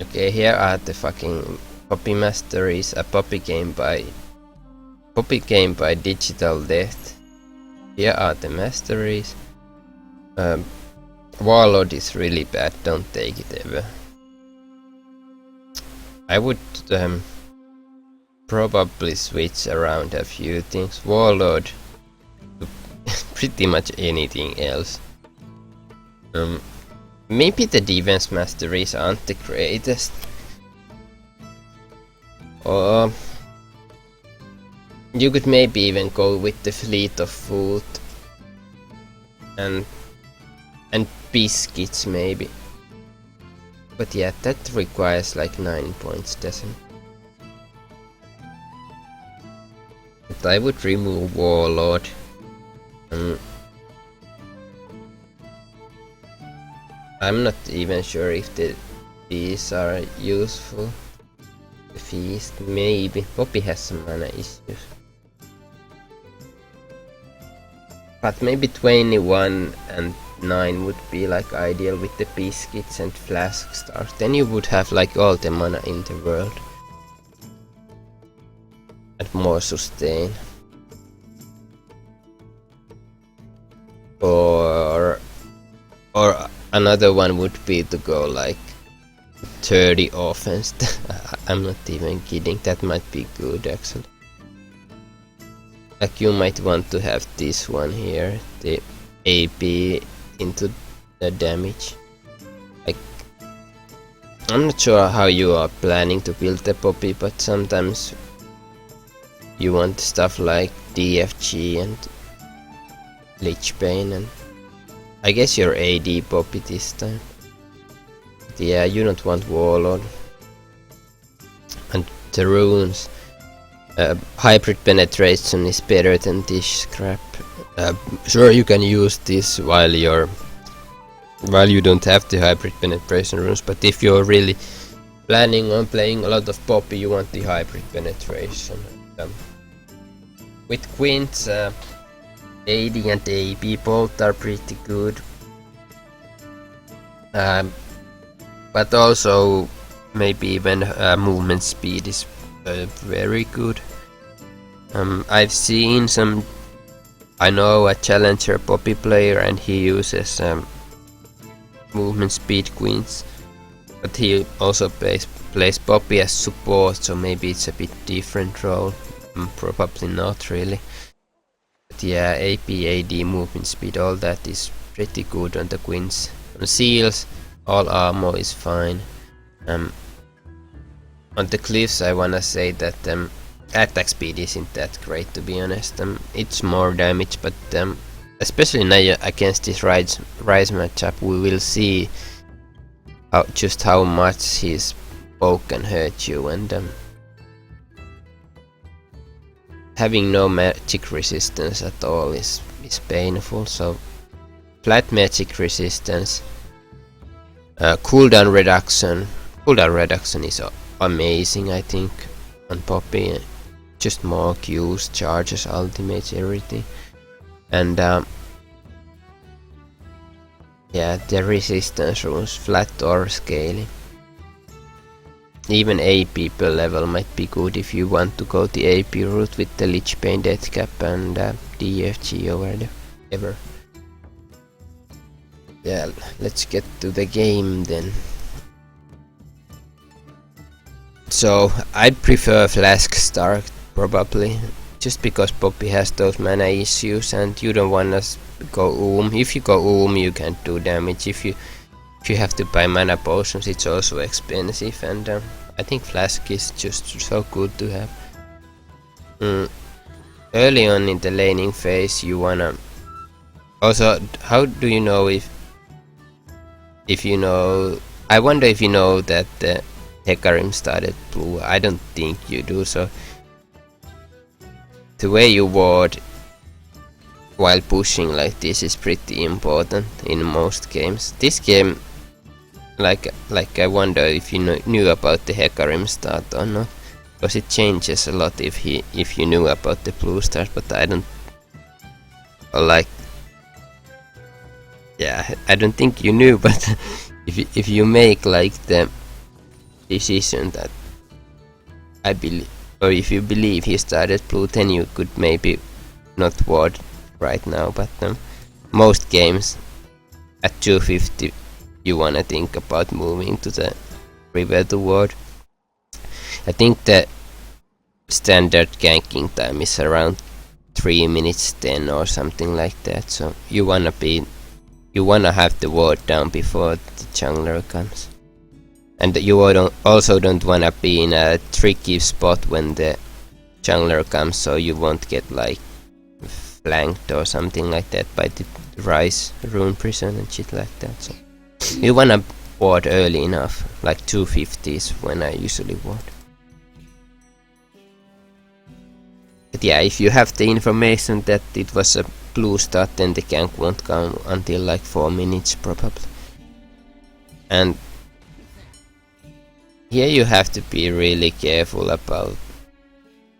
Okay, here are the fucking Poppy Masteries, a Poppy game by Digital Death. Here are the Masteries. Warlord is really bad, don't take it ever. I would probably switch around a few things. Warlord to pretty much anything else. Maybe the defense masteries aren't the greatest. Or you could maybe even go with the fleet of food and biscuits maybe. But yeah, that requires like 9 points, doesn't it? But I would remove Warlord. I'm not even sure if these are useful. The feast, maybe. Poppy has some mana issues. But maybe 21 and 9 would be like ideal with the biscuits and flask stars. Then you would have like all the mana in the world. And more sustain. Or another one would be to go like 30 offense. I'm not even kidding, that might be good actually. Like you might want to have this one here, the AP into the damage. Like, I'm not sure how you are planning to build the Poppy, but sometimes you want stuff like DFG and Lichbane, and I guess your AD Poppy this time. But yeah, you don't want Warlord. And the runes. Hybrid penetration is better than this scrap. Sure, you can use this while you don't have the hybrid penetration runes, but if you're really planning on playing a lot of Poppy, you want the hybrid penetration. With Quints, AD and AB both are pretty good. But also maybe even movement speed is very good. I've seen I know a challenger Poppy player and he uses movement speed Queens, but he also plays Poppy as support, so maybe it's a bit different role. Probably not really. But yeah, AP, AD, movement speed, all that is pretty good on the Queens. On Seals, all armor is fine. On the Cliffs, I wanna say that attack speed isn't that great, to be honest. It's more damage, but especially now against this Rise matchup, we will see just how much his poke can hurt you, and having no magic resistance at all is painful. So flat magic resistance, cooldown reduction. Cooldown reduction is amazing, I think, on Poppy. Just more Qs, charges, ultimates, everything. And yeah, the resistance runes, flat or scaling. Even AP per level might be good if you want to go the AP route with the Lichbane, Deathcap and DFG or whatever. Yeah, let's get to the game then. So I'd prefer Flask Star probably, just because Poppy has those mana issues and you don't wanna go If you go you can't do damage. If you have to buy mana potions, it's also expensive, and I think Flask is just so good to have. Early on in the laning phase, you wanna. Also, how do you know if you know? I wonder if you know that the Hecarim started blue. I don't think you do. So the way you ward while pushing like this is pretty important in most games. This game, like I wonder if you knew about the Hecarim start or not, because it changes a lot if you knew about the blue stars. But I don't I don't think you knew. But if you make like the decision that I believe, or if you believe he started blue, then you could maybe not ward right now, but most games at 250 you wanna think about moving to the river to ward. I think the standard ganking time is around 3 minutes 10 or something like that, so you wanna have the ward down before the jungler comes. And you also don't wanna be in a tricky spot when the jungler comes, so you won't get like flanked or something like that by the Rise rune prison and shit like that. So you wanna ward early enough, like 250 is when I usually ward. But yeah, if you have the information that it was a blue start, then the gank won't come until like 4 minutes probably. And here you have to be really careful about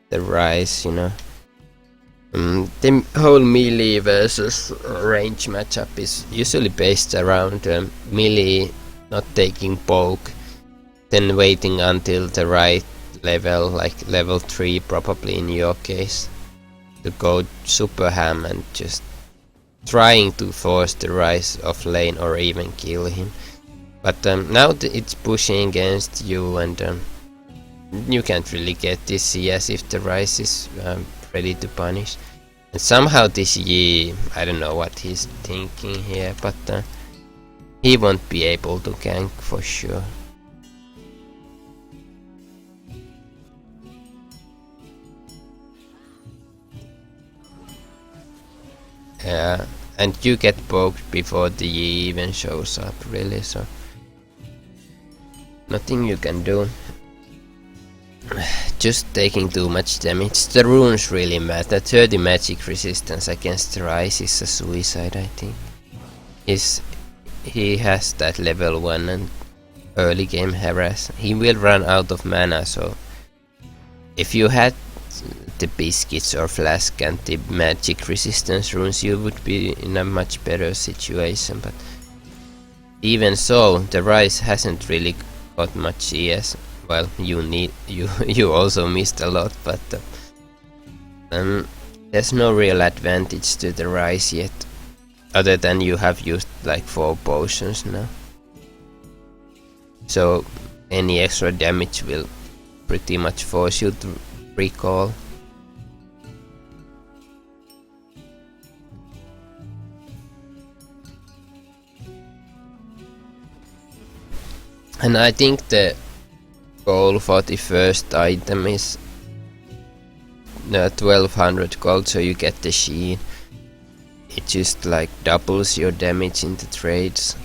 the Rise, you know. The whole melee versus range matchup is usually based around melee not taking poke, then waiting until the right level, like level 3 probably in your case, to go super ham and just trying to force the Rise off lane or even kill him. But now it's pushing against you, and you can't really get this CS if the Rise is ready to punish. And somehow this Yi, I don't know what he's thinking here, but he won't be able to gank for sure. Yeah, and you get poked before the Yi even shows up, really, so nothing you can do. Just taking too much damage. The runes really matter. 30 magic resistance against the Rise is a suicide, I think. He has that level 1 and early game harass. He will run out of mana, so if you had the biscuits or flask and the magic resistance runes, you would be in a much better situation. But even so, the Rise hasn't really got much CS. Well, you also missed a lot, but there's no real advantage to the Rise yet, other than you have used like 4 potions now. So any extra damage will pretty much force you to recall. And I think the goal for the first item is 1200 gold, so you get the sheen. It just like doubles your damage in the trades.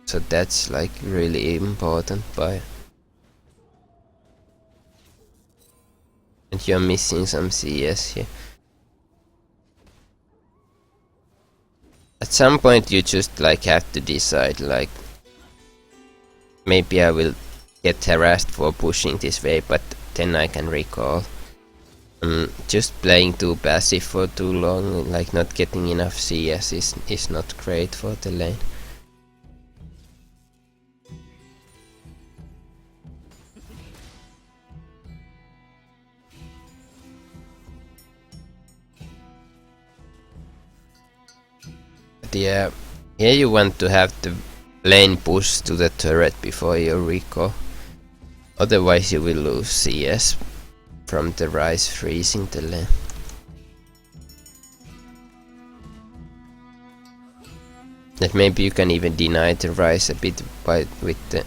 So that's like really important by. And you're missing some CS here. At some point you just like have to decide, like, maybe I will get harassed for pushing this way, but then I can recall. Just playing too passive for too long, like not getting enough CS is not great for the lane. But yeah, here you want to have the lane push to the turret before you recall. Otherwise you will lose CS from the Rise freezing the lane. That maybe you can even deny the Rise a bit with the.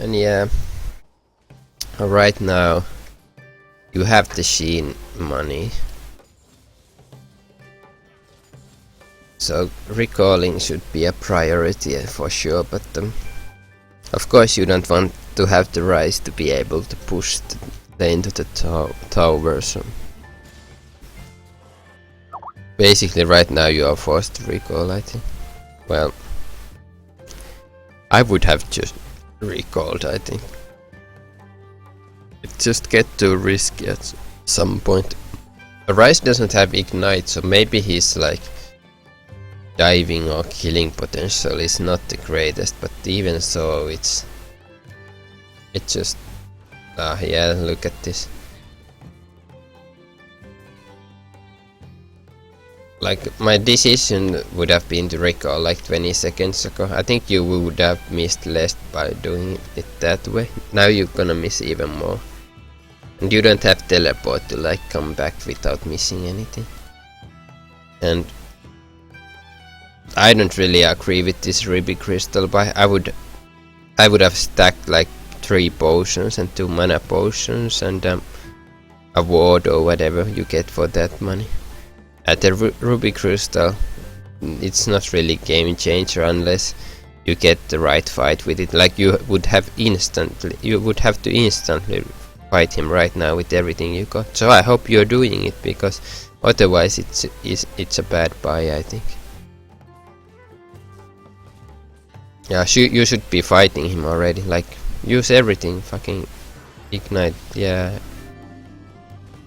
And yeah, right now you have the Sheen money. So recalling should be a priority for sure, but of course you don't want to have the Rise to be able to push into the tower, so basically right now you are forced to recall, I think. Well, I would have just recalled, I think. It just get too risky at some point. Rise doesn't have Ignite, so maybe he's like diving or killing potential is not the greatest, but even so it's just yeah, look at this. Like, my decision would have been to recall like 20 seconds ago. I think you would have missed less by doing it that way. Now you're gonna miss even more. And you don't have teleport to like come back without missing anything. And I don't really agree with this Ruby Crystal buy. I would have stacked like 3 potions and 2 mana potions and a ward or whatever you get for that money. At the Ruby Crystal, it's not really game changer unless you get the right fight with it. Like, you would have to instantly fight him right now with everything you got. So I hope you're doing it, because otherwise it's a bad buy, I think. Yeah, you should be fighting him already. Like, use everything, fucking Ignite. Yeah,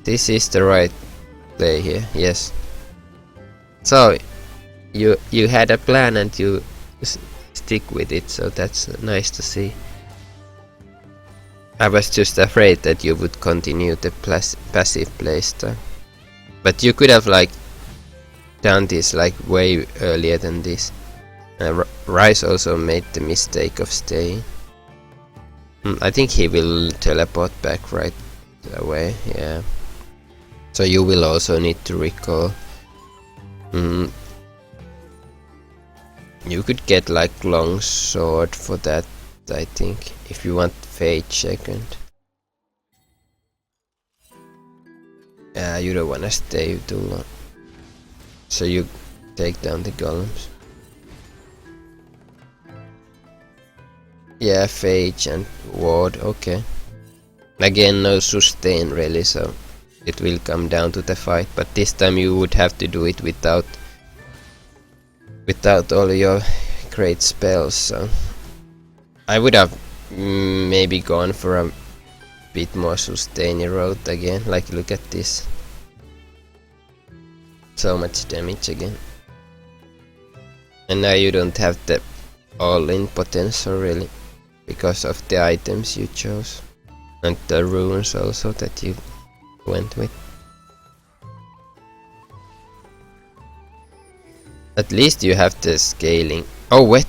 this is the right play here. Yes. So you had a plan and you stick with it, so that's nice to see. I was just afraid that you would continue the passive playstyle, but you could have like done this like way earlier than this. Rise also made the mistake of staying. I think he will teleport back right away. Yeah. So you will also need to recall. You could get like long sword for that, I think, if you want Fate second. Yeah, you don't wanna stay too long. So you take down the golems. Yeah, Phage and ward, okay. Again, no sustain really, so it will come down to the fight, but this time you would have to do it without all your great spells, so I would have maybe gone for a bit more sustain route again. Like, look at this. So much damage again. And now you don't have the all-in potential really, because of the items you chose. And the runes also that you went with. At least you have the scaling. Oh wait,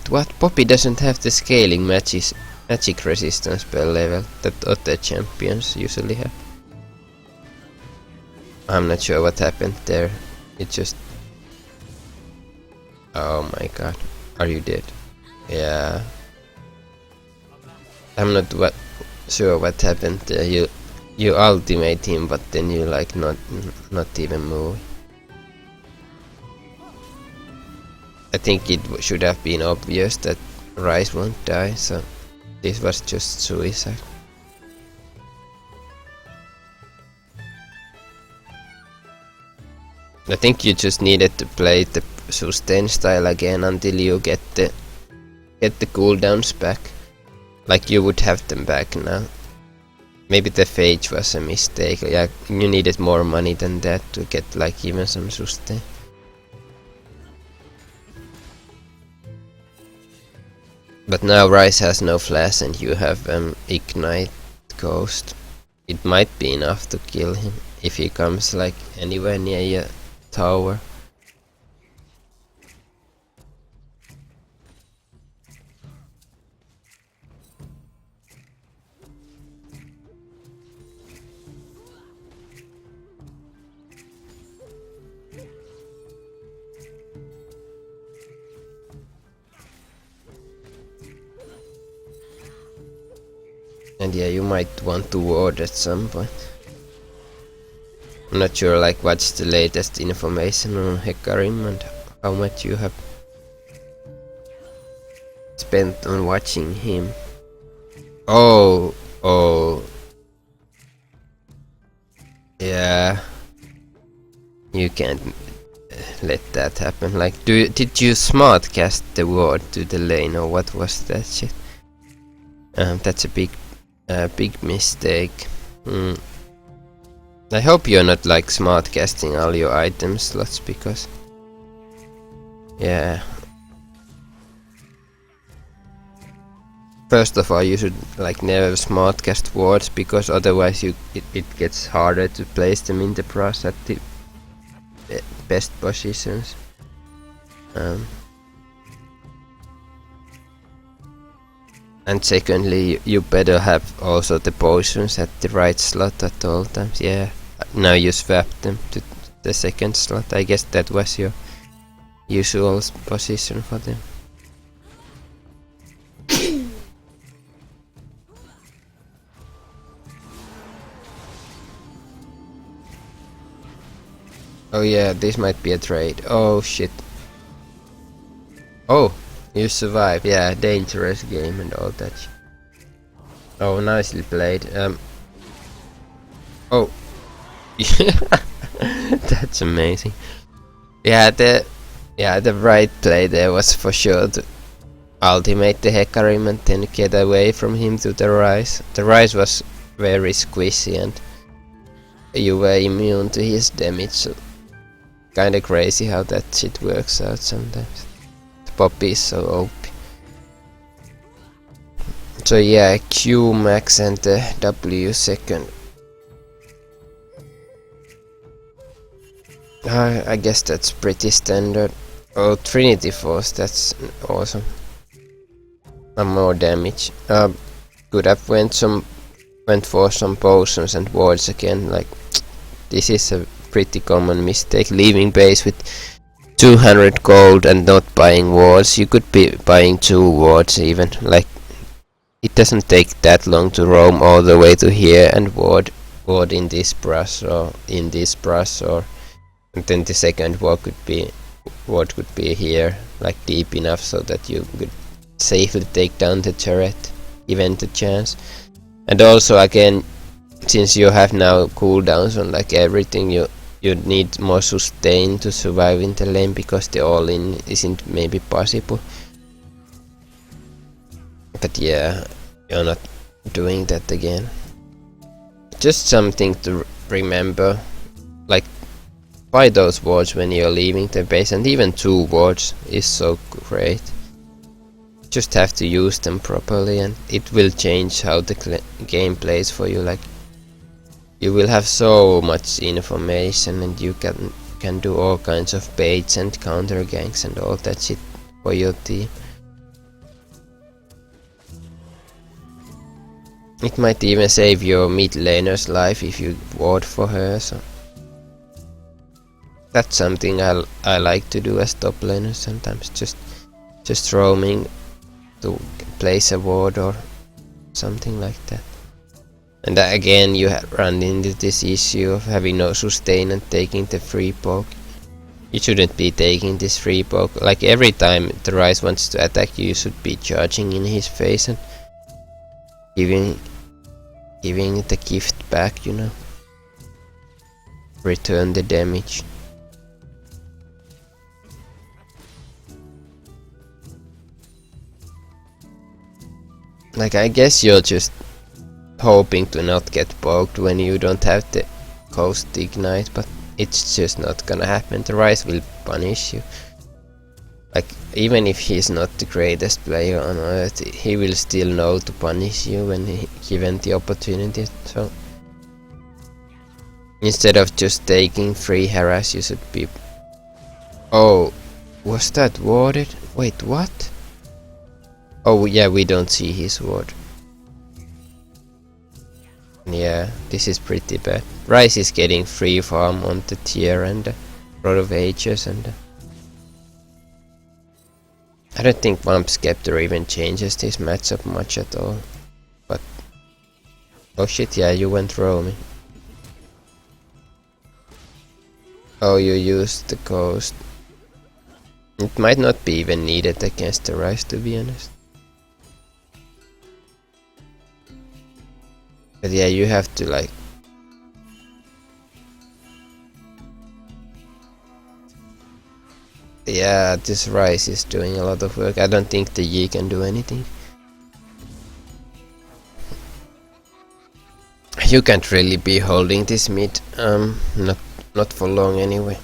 what? Poppy doesn't have the scaling magic resistance spell level that other champions usually have. I'm not sure what happened there. It just... Oh my god. Are you dead? Yeah. I'm not sure what happened there. You ultimate him, but then you like not even move. I think it should have been obvious that Rise won't die, so this was just suicide. I think you just needed to play the sustain style again until you get the cooldowns back. Like, you would have them back now. Maybe the Phage was a mistake. Yeah, you needed more money than that to get like even some sustain. But now Rise has no flash and you have Ignite Ghost. It might be enough to kill him if he comes like anywhere near your tower. And yeah, you might want to ward at some point. I'm not sure like what's the latest information on Hecarim and how much you have spent on watching him. Oh, yeah. You can't let that happen. Like, did you smart cast the ward to the lane or what was that shit? That's a big mistake. I hope you're not like smart casting all your item slots because, yeah. First of all, you should like never smart cast wards because otherwise it gets harder to place them in the pros at the best positions. And secondly, you better have also the potions at the right slot at all times. Yeah, now you swapped them to the second slot. I guess that was your usual position for them. Oh yeah, this might be a trade. Oh shit. Oh, you survive. Yeah, dangerous game and all that. Oh, nicely played. Oh. That's amazing. Yeah, the right play there was for sure to ultimate the Hecarim and then get away from him to the Rise. The Rise was very squishy and you were immune to his damage. So kinda crazy how that shit works out sometimes. The Poppy is so OP. So yeah, Q max and the W second. I guess that's pretty standard. Oh, Trinity Force, that's awesome. And more damage. Could have went for some potions and wards again. Like, this is a pretty common mistake. Leaving base with 200 gold and not buying wards. You could be buying 2 wards even. Like, it doesn't take that long to roam all the way to here and ward in this brush or in this brush or. And then the second ward could be here, like deep enough so that you could safely take down the turret, given the chance. And also again, since you have now cooldowns on like everything, you need more sustain to survive in the lane because the all-in isn't maybe possible. But yeah, you're not doing that again. Just something to remember, like, buy those wards when you're leaving the base, and even 2 wards is so great. Just have to use them properly and it will change how the game plays for you. Like, you will have so much information and you can do all kinds of baits and counter ganks and all that shit for your team. It might even save your mid laner's life if you ward for her, so that's something I like to do as top laner sometimes, just roaming to place a ward or something like that. And again, you run into this issue of having no sustain and taking the free poke. You shouldn't be taking this free poke. Like, every time the Rise wants to attack you, you should be charging in his face and giving the gift back, you know. Return the damage. Like, I guess you're just hoping to not get poked when you don't have the Ghost Ignite, but it's just not gonna happen. The Rise will punish you. Like, even if he's not the greatest player on earth, he will still know to punish you when given the opportunity. So instead of just taking free harass, you should be... Oh, was that warded? Wait, what? Oh yeah, we don't see his ward. Yeah, this is pretty bad. Rise is getting free farm on the tier and a lot of Ages and... I don't think Bump Scepter even changes this matchup much at all. But Oh shit, yeah, you went roaming. Oh, you used the coast. It might not be even needed against the Rise, to be honest. But yeah, you have to like... Yeah, this Rise is doing a lot of work. I don't think the Yi can do anything. You can't really be holding this mid, not for long anyway.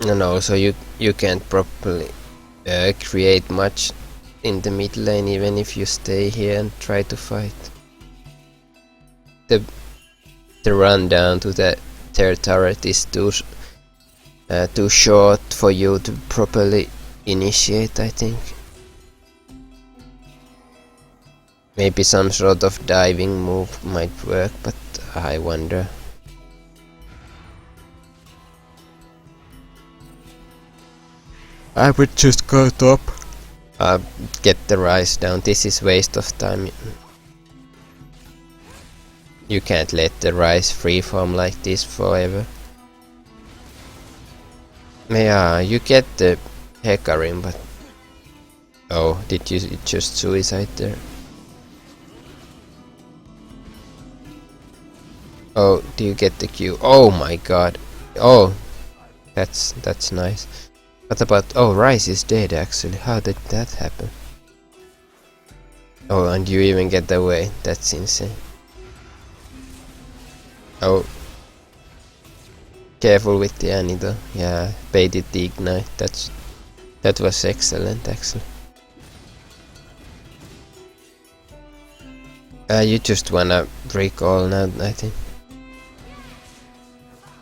And also you can't properly create much in the mid lane even if you stay here and try to fight. The run down to their turret is too short for you to properly initiate, I think. Maybe some sort of diving move might work, but I wonder. I would just go top. Get the Rise down. This is waste of time. You can't let the Rise freeform like this forever. Yeah, you get the Hecarim, but... Oh, did you just suicide there? Oh, do you get the Q? Oh my god. Oh, that's nice. What about... Oh, Rise is dead actually. How did that happen? Oh, and you even get away. That's insane. Oh. Careful with the Annie though. Yeah, baited the ignite. That was excellent actually. You just wanna recall now, I think.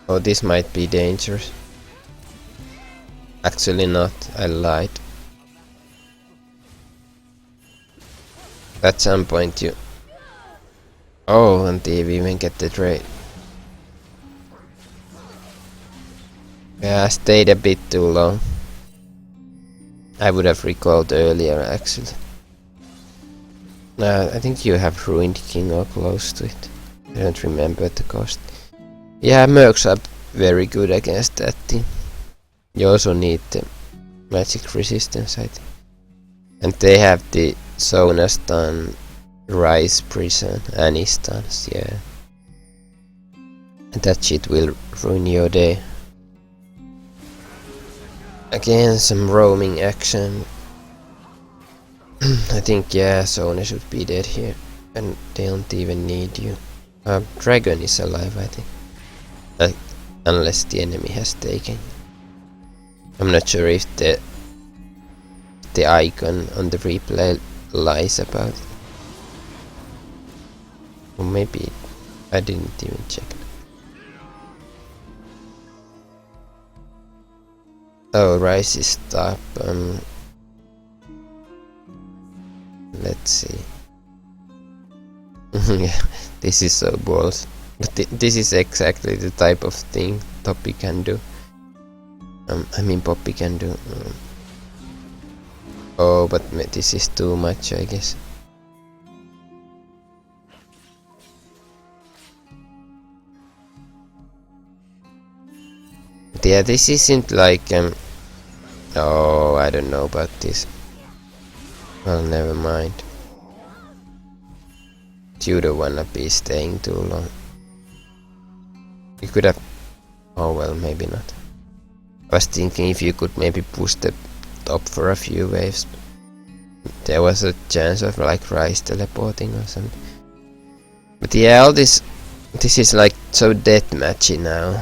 Oh, this might be dangerous. Actually not, I lied. At some point you... Oh, and they even get the trade. Yeah, I stayed a bit too long. I would have recalled earlier actually. I think you have Ruined King or close to it. I don't remember the cost. Yeah, Mercs are very good against that thing. You also need the magic resistance, I think. And they have the Zona stun, Rise prison, Annie stuns, yeah. And that shit will ruin your day. Again, some roaming action. I think, yeah, Zona should be dead here. And they don't even need you. Dragon is alive, I think. Unless the enemy has taken. I'm not sure if the icon on the replay lies about it. Or maybe I didn't even check. Oh, Rise is top. Let's see. Yeah, this is so balls. But this is exactly the type of thing Poppy can do. Poppy can do. Oh, but this is too much, I guess. But yeah, this isn't like oh, I don't know about this. Well, never mind. You don't wanna be staying too long. You could have... Oh well, maybe not. I was thinking if you could maybe push the top for a few waves. There was a chance of like Rise teleporting or something. But yeah, all this is like so deathmatchy now.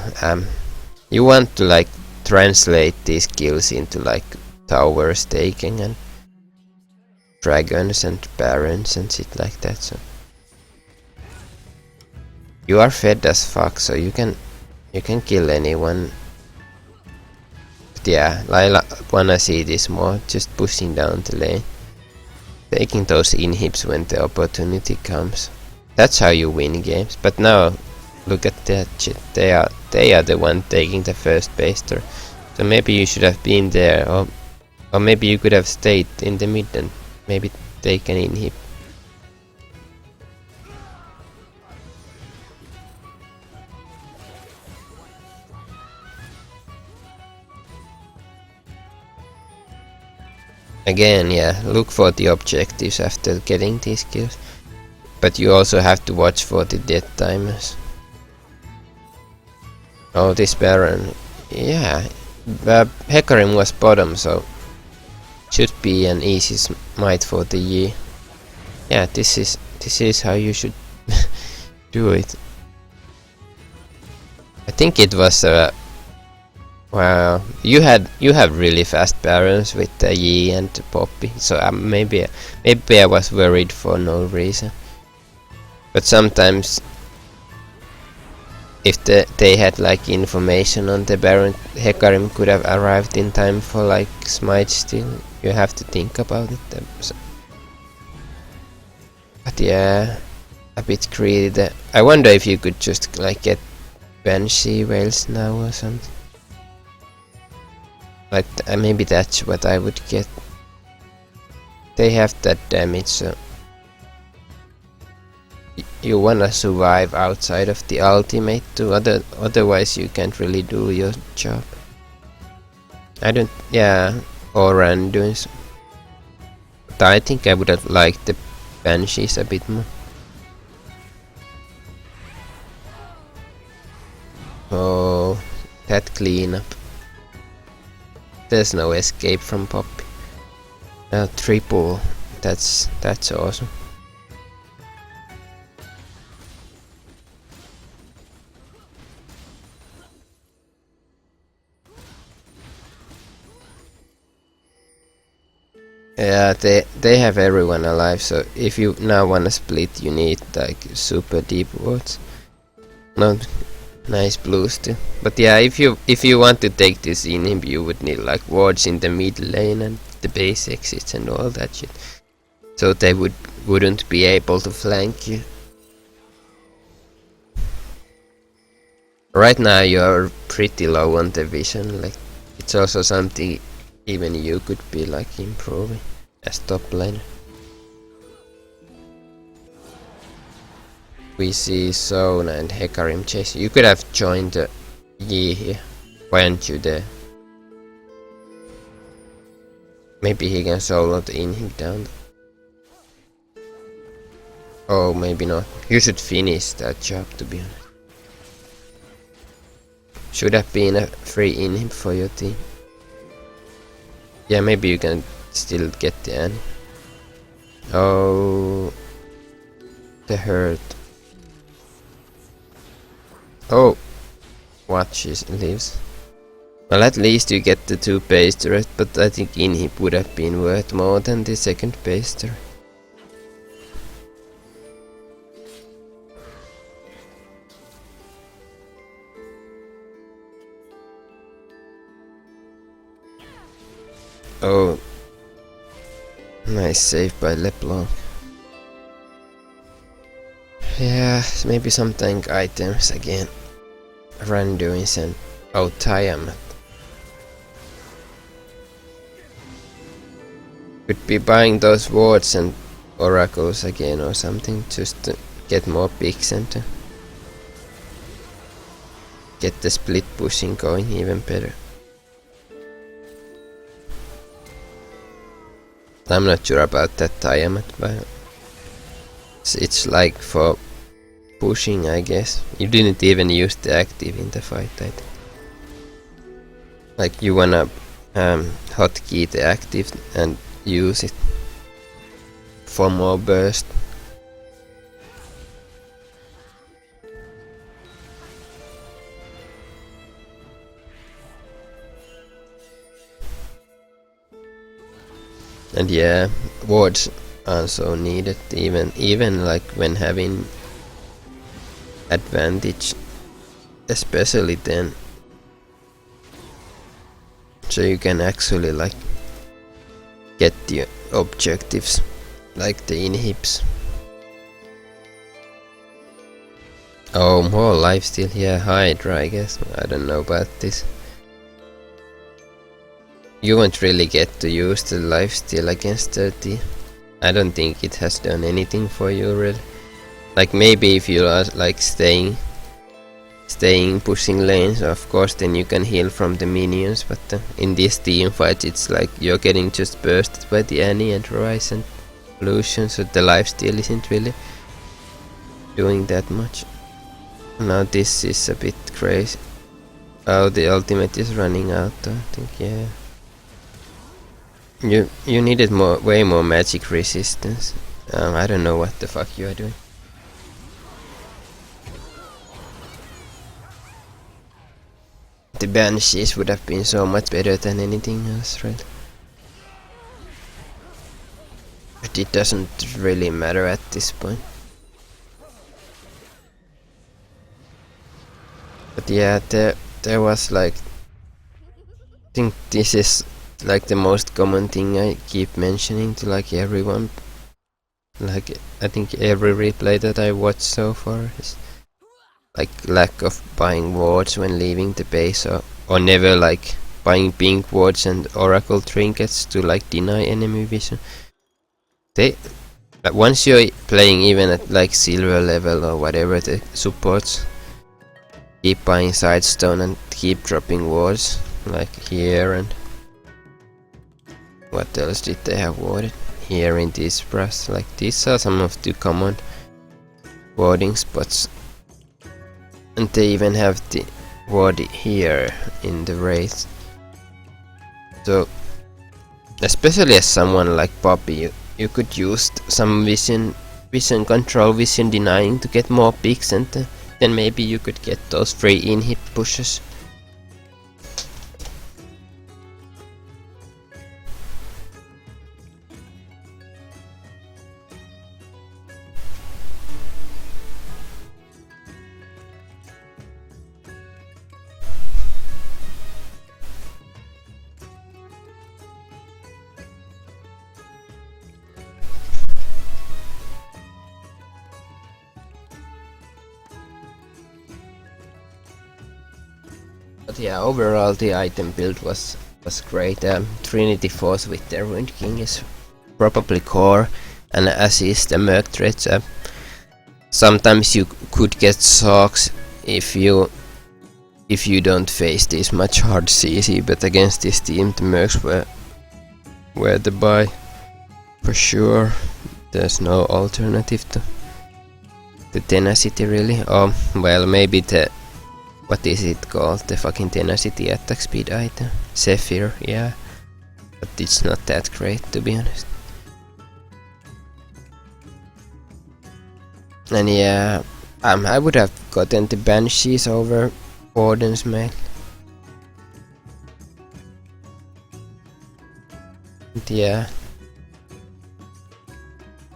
You want to like translate these kills into like towers taking and dragons and barons and shit like that. So you are fed as fuck, so you can kill anyone. But yeah, I wanna see this more, just pushing down the lane, taking those inhibs when the opportunity comes. That's how you win games. But now, look at that shit. They are the one taking the first base turn. So maybe you should have been there, or maybe you could have stayed in the mid and maybe they can inhib. Again, yeah, look for the objectives after getting these kills. But you also have to watch for the death timers. Oh, this Baron. Yeah, Hecarim was bottom, so should be an easy smite for the Yi. Yeah, this is how you should do it. I think it was well, you have really fast Barons with the Yi and the Poppy, so maybe I was worried for no reason. But sometimes, if they had like information on the Baron, Hecarim could have arrived in time for like smite still. You have to think about it. But yeah, a bit greedy. I wonder if you could just like get Banshee Whales now or something. Like maybe that's what I would get. They have that damage, so you wanna survive outside of the ultimate too. Otherwise you can't really do your job. I don't. Yeah, or Randuins. But I think I would have liked the Banshees a bit more. Oh, that cleanup. There's no escape from Poppy. Triple. That's awesome. Yeah, they have everyone alive, so if you now wanna split, you need like super deep wards. No, nice blues too. But yeah, if you want to take this inhib, you would need like wards in the mid lane and the base exits and all that shit. So they wouldn't be able to flank you. Right now you're pretty low on the vision. Like it's also something even you could be like improving as top laner. We see Sona and Hecarim chase. You could have joined the Yi here. Why aren't you there? Maybe he can solo the inhib down. Oh, maybe not. You should finish that job, to be honest. Should have been a free inhib for your team. Yeah, maybe you can still get the end. Oh, the hurt. Oh, what, she lives. Well, at least you get the 2 base turret, but I think inhib would have been worth more than the second base turret. Oh, nice save by LeBlanc. Yeah, maybe some tank items again. Randuins and Tiamat. Could be buying those wards and oracles again or something, just to get more picks and to get the split pushing going even better. I'm not sure about that Tiamat, but it's like for pushing, I guess. You didn't even use the active in the fight, I think. Like you wanna hotkey the active and use it for more burst. And yeah, wards are so needed, even like when having advantage, especially then. So you can actually like get the objectives, like the inhibs. Oh, more lifesteal, yeah, Hydra, I guess. I don't know about this. You won't really get to use the lifesteal against 30. I don't think it has done anything for you really. Like maybe if you are like staying pushing lanes, of course then you can heal from the minions, but in this team fight it's like you're getting just bursted by the Annie and Rise and Lucian, so the lifesteal isn't really doing that much. Now this is a bit crazy. Oh, the ultimate is running out, I think. Yeah, you needed way more magic resistance. I don't know what the fuck you are doing. The Banshees would have been so much better than anything else, right? But it doesn't really matter at this point. But yeah, there was like, I think this is like the most common thing I keep mentioning to like everyone. Like I think every replay that I watched so far is like lack of buying wards when leaving the base, or never like buying pink wards and oracle trinkets to like deny enemy vision. Once you're playing even at like silver level or whatever the supports, keep buying sidestone and keep dropping wards like here, and what else did they have warded? Here in this brass, like these are some of the common warding spots. And they even have the ward here in the race. So especially as someone like Poppy, you could use some vision control, vision denying to get more picks, and then maybe you could get those free inhib pushes. But yeah, overall the item build was great. Trinity Force with the Ruined King is probably core, and as is the Merc threats. Sometimes you could get socks if you don't face this much hard CC, but against this team the Mercs were the buy for sure. There's no alternative to the tenacity really. Oh well, maybe the, what is it called, the fucking tenacity attack speed item, Zephyr, yeah, but it's not that great to be honest. And yeah, I would have gotten the Banshees over Warden's Mail. Yeah,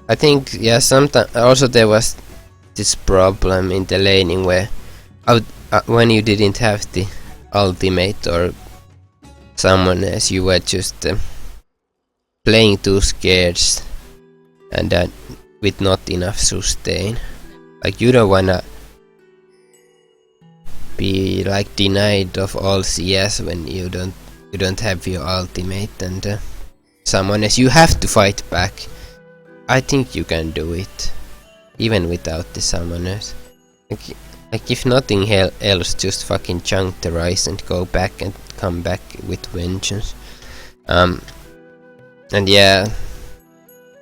I think, yeah, sometimes also there was this problem in the laning where when you didn't have the ultimate or someone else, you were just playing too scared and with not enough sustain. Like you don't wanna be like denied of all CS when you don't have your ultimate, and someone else, you have to fight back. I think you can do it even without the summoners. Like if nothing else, just fucking chunk the Rise and go back and come back with vengeance. And yeah,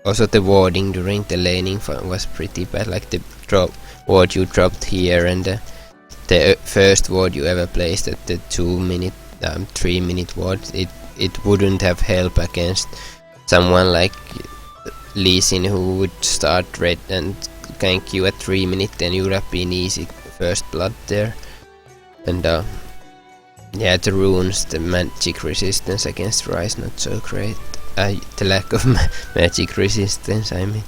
also the warding during the laning was pretty bad. Like the ward you dropped here, and the first ward you ever placed at the 2-minute, 3-minute ward, it wouldn't have helped against someone like Lee Sin, who would start red and gank you at 3 minutes, then you would have been easy first blood there. And yeah, the runes, the magic resistance against Rise, not so great. The lack of magic resistance, I mean.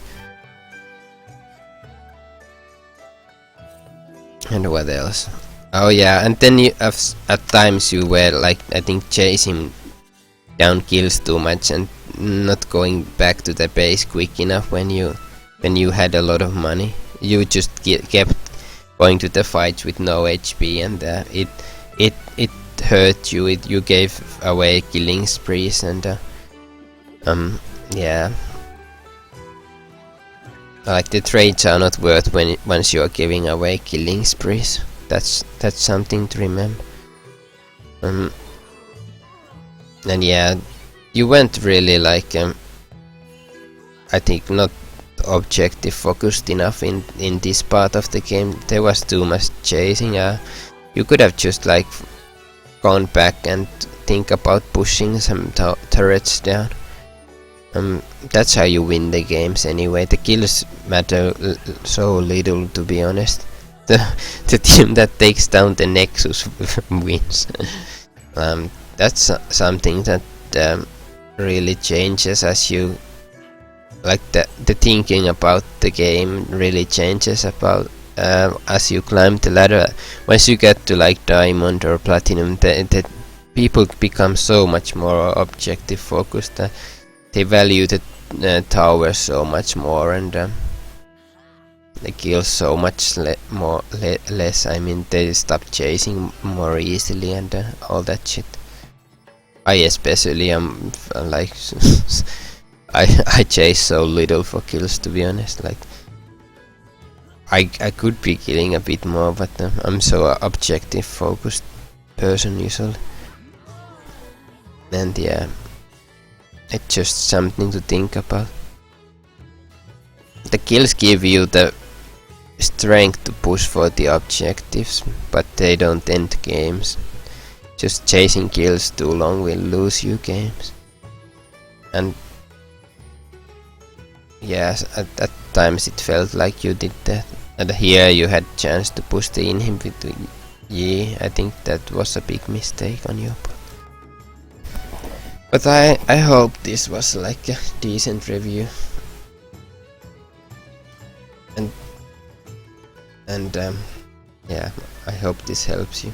And what else? Oh yeah, and then at times you were like, I think, chasing down kills too much and not going back to the base quick enough when you had a lot of money. You just kept going to the fights with no HP, and it hurt you. You gave away killing sprees, and yeah. Like the trades are not worth when once you are giving away killing sprees. That's something to remember. And yeah, you weren't really like I think not objective focused enough in this part of the game. There was too much chasing. You could have just like gone back and think about pushing some turrets down. That's how you win the games anyway. The kills matter so little, to be honest. The team that takes down the Nexus wins. That's something that really changes as you like the thinking about the game really changes about as you climb the ladder. Once you get to like diamond or platinum, the people become so much more objective focused. They value the tower so much more, and they kill so much less. I mean, they stop chasing more easily and all that shit. I especially am like I chase so little for kills, to be honest. Like I could be killing a bit more, but I'm so objective focused person usually. And yeah, it's just something to think about. The kills give you the strength to push for the objectives, but they don't end games. Just chasing kills too long will lose you games. And yes, at times it felt like you did that. And here you had chance to push the inhib to Yi. I think that was a big mistake on your part. But I hope this was like a decent review. And yeah, I hope this helps you.